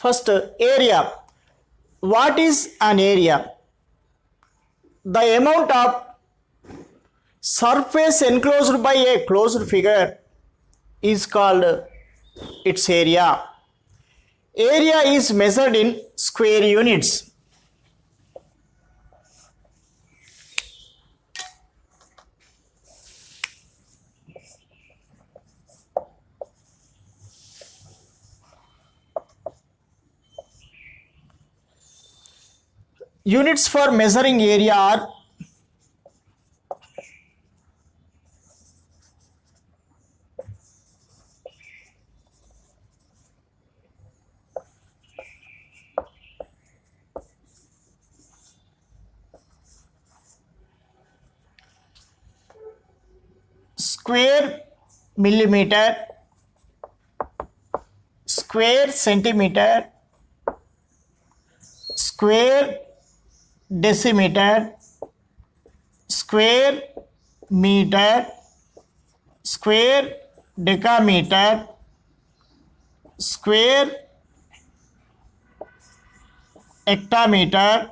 First, area. What is an area? The amount of surface enclosed by a closed figure is called its area. Area is measured in square units. Units for measuring area are square millimeter, square centimeter, square decimeter, square meter, square decameter, square hectometer,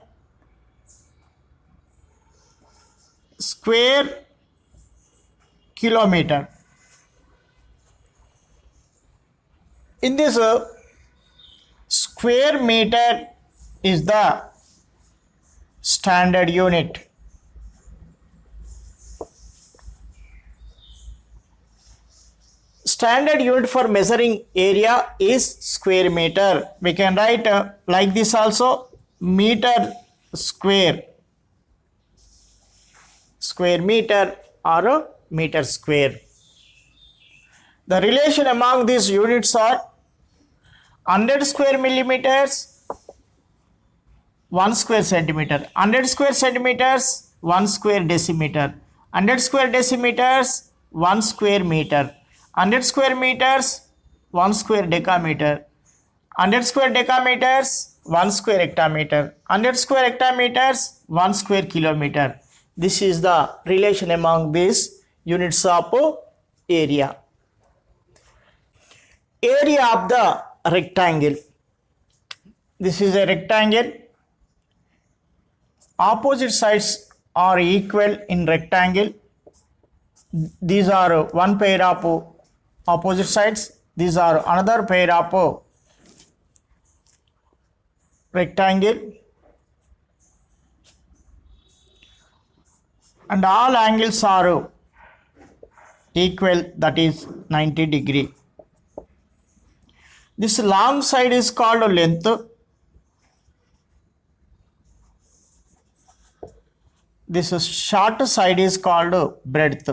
square kilometer. In this, square meter is the standard unit. Standard unit for measuring area is square meter. We can write like this also, meter square, square meter or meter square. The relation among these units are 100 square millimeters, 1 square centimeter, 100 square centimeters, 1 square decimeter, 100 square decimeters, 1 square meter, 100 square meters, 1 square decameter, 100 square decameters, 1 square hectometer, 100 square hectometers, 1 square kilometer. This is the relation among these units of area. Area of the rectangle. This is a rectangle. Opposite sides are equal in rectangle. These are one pair of opposite sides. These are another pair of rectangle. And all angles are equal, that is 90 degree. This long side is called length. This short side is called breadth.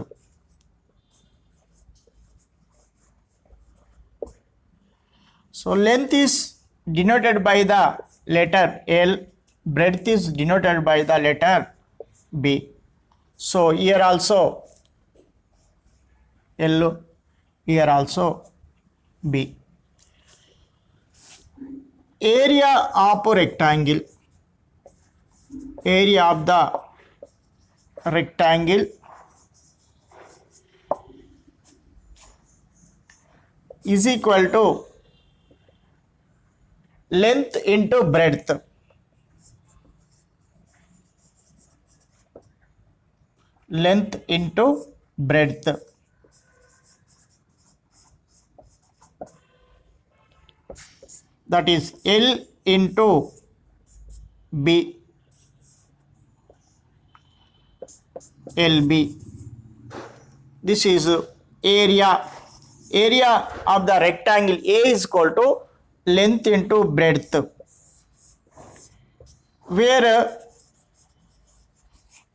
So length is denoted by the letter L, breadth is denoted by the letter B. So here also L, here also B. Area of rectangle. Area of the rectangle is equal to length into breadth. Length into breadth. That is L into B. LB. This is area. Area of the rectangle A is equal to length into breadth. Where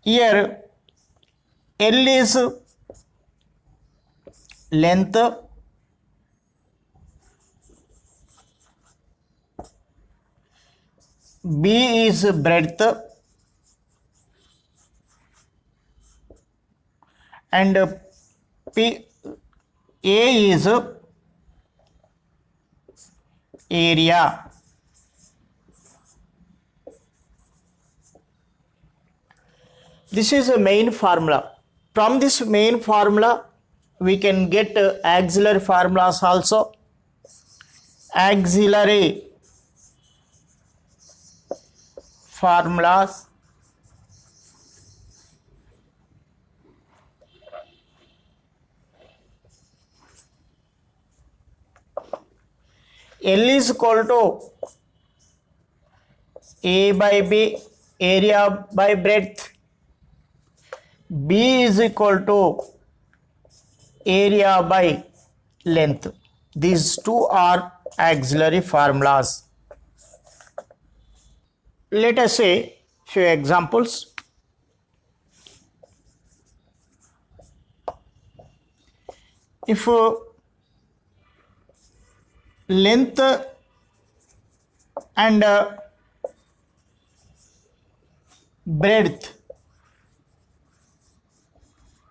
here L is length, B is breadth, and A is area. This is a main formula. From this main formula, we can get auxiliary formulas also. Auxiliary formulas. L is equal to A by B, area by breadth. B is equal to area by length. These two are auxiliary formulas. Let us say few examples. If length and breadth,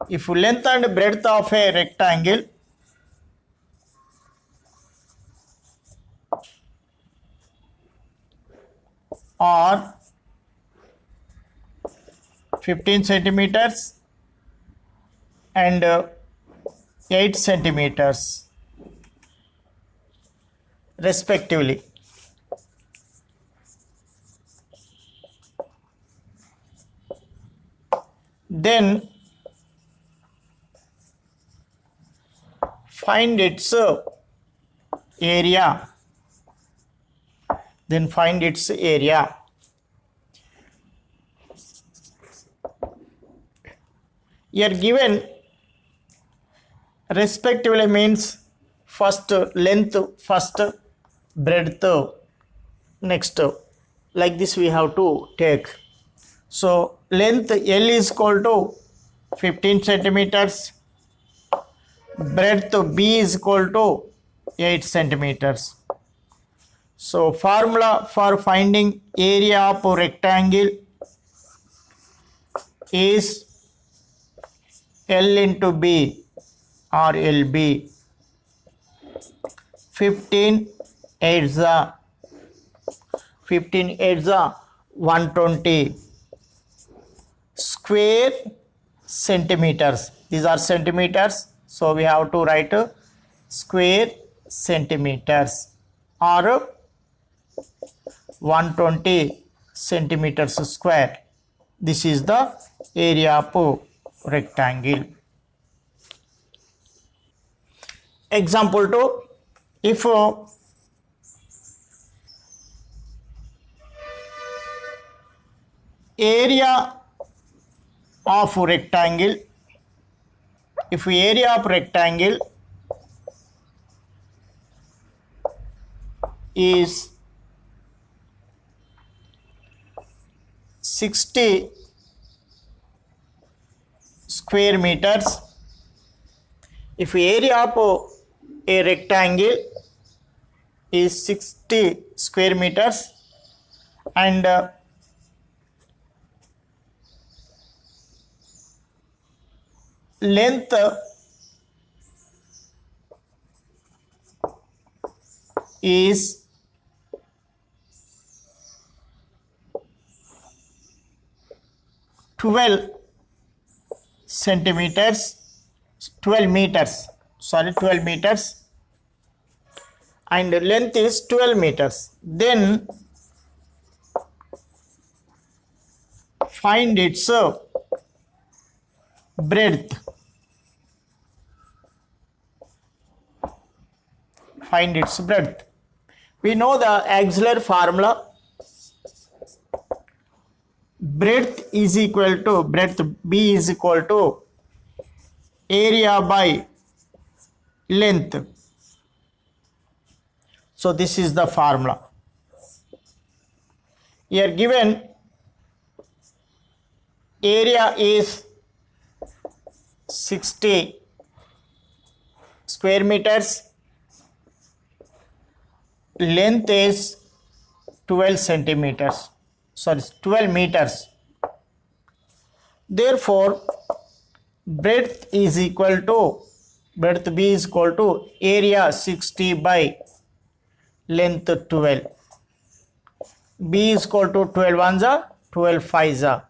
if length and breadth of a rectangle are 15 centimeters and 8 centimeters respectively, then find its area. Here given respectively means first length, first breadth, next, like this we have to take. So length L is equal to 15 centimeters, breadth B is equal to 8 centimeters. So formula for finding area of a rectangle is L into B or LB. 15 8s are 120 square centimeters. These are centimeters, so we have to write square centimeters or 120 centimeters square. This is the area of rectangle. Example 2. If area of rectangle, is 60 square meters, if area of a rectangle is 60 square meters and length is 12 meters and length is 12 meters, then find its breadth. We know the auxiliary formula. Breadth B is equal to area by length. So this is the formula. Here given area is 60 square meters, length is 12 meters. Therefore, breadth B is equal to area 60 by length 12. B is equal to 12 ones are 12 5s are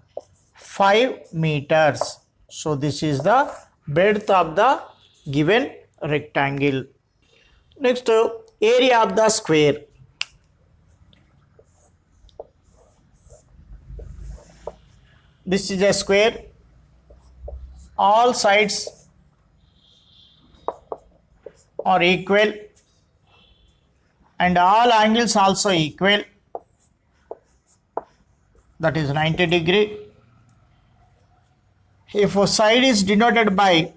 5 meters. So this is the breadth of the given rectangle. Next, area of the square. This is a square. All sides are equal and all angles also equal. That is 90 degree. If a side is denoted by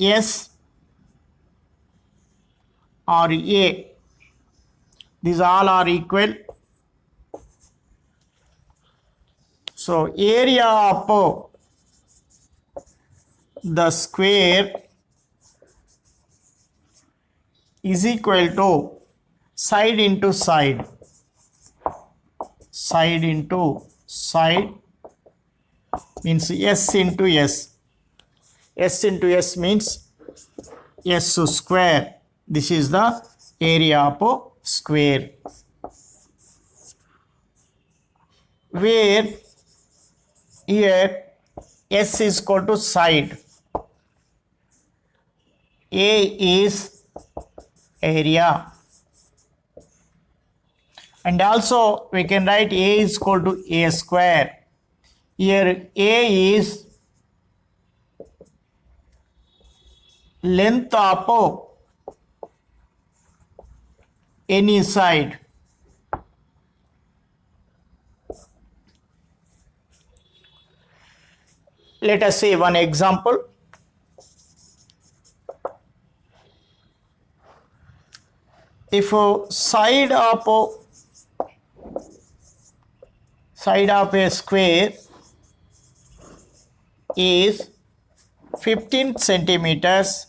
S or A, these all are equal. So area of the square is equal to side into side. Side into side means S into S. S into S means S square. This is the area of square. Where here S is equal to side. A is area. And also we can write A is equal to A square. Here A is length of any side. Let us see one example. If side of a square is 15 centimeters,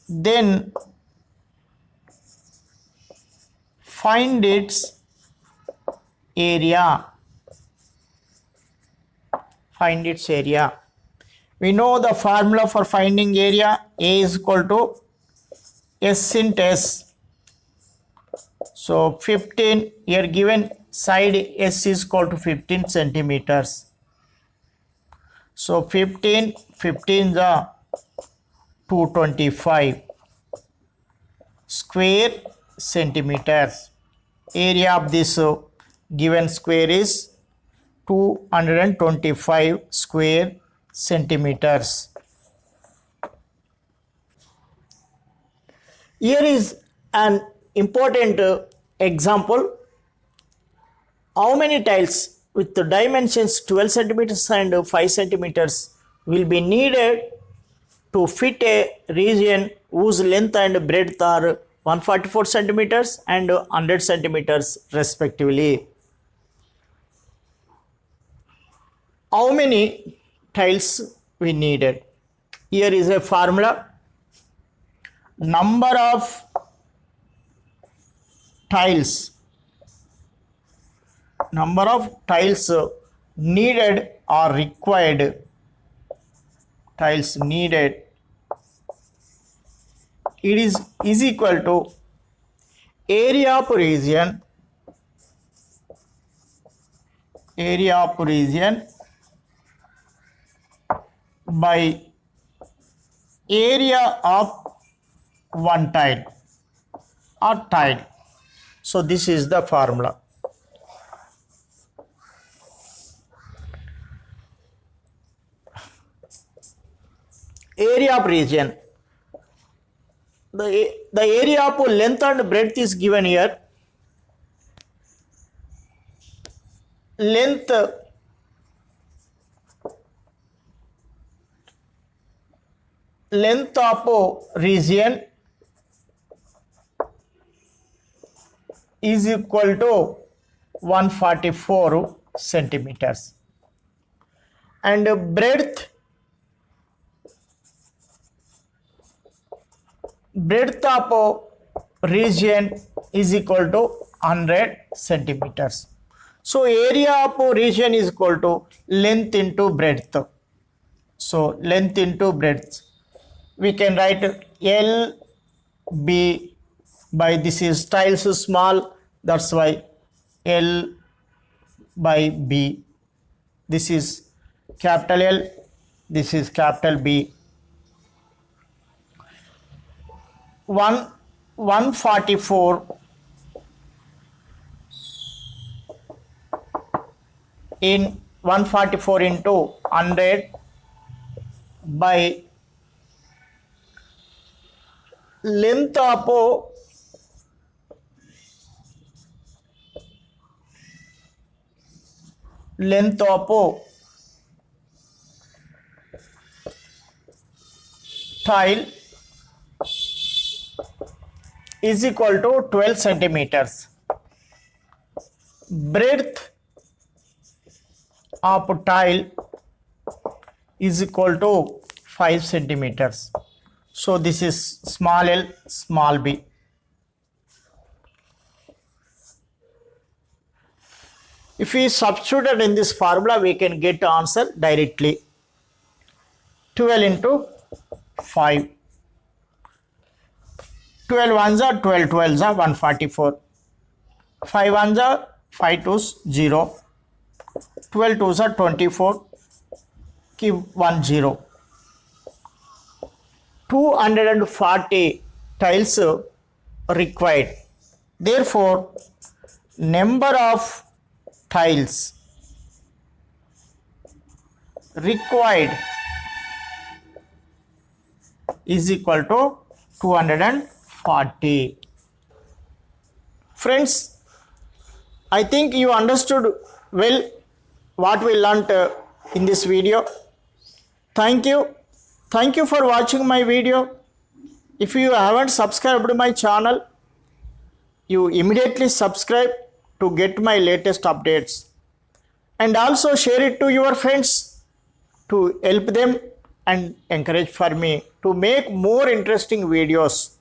then find its area. Find its area. We know the formula for finding area. A is equal to S into S. So 15, here given side S is equal to 15 centimeters. So 15 is 225 square centimeters. Area of this given square is 225 square centimeters. Here is an important example. How many tiles with the dimensions 12 centimeters and 5 centimeters will be needed to fit a region whose length and breadth are 144 centimeters and 100 centimeters respectively? How many tiles we needed? Here is a formula. Number of tiles needed or required. Tiles needed, it is equal to area of region by area of one tile or tile. So this is the formula. Area of region. The area of length and breadth is given here. Length of region is equal to 144 centimeters, and breadth of region is equal to 100 centimeters. So area of region is equal to length into breadth. So length into breadth. We can write LB by, this is tiles small, that's why L by B. This is capital L, this is capital B. 1 144 in 144 into 100 by length of tile is equal to 12 centimeters. Breadth of tile is equal to 5 centimeters. So this is small l, small b. If we substitute in this formula, we can get answer directly. 12 into 5. 12 ones are 12, 12s are 144. 5 ones are 5 2s 0. 12 2s are 24. Keep 1 0. 240 tiles required. Therefore, number of tiles required is equal to 240. Friends, I think you understood well what we learnt in this video. Thank you. Thank you for watching my video. If you haven't subscribed to my channel, you immediately subscribe to get my latest updates. And also share it to your friends to help them and encourage for me to make more interesting videos.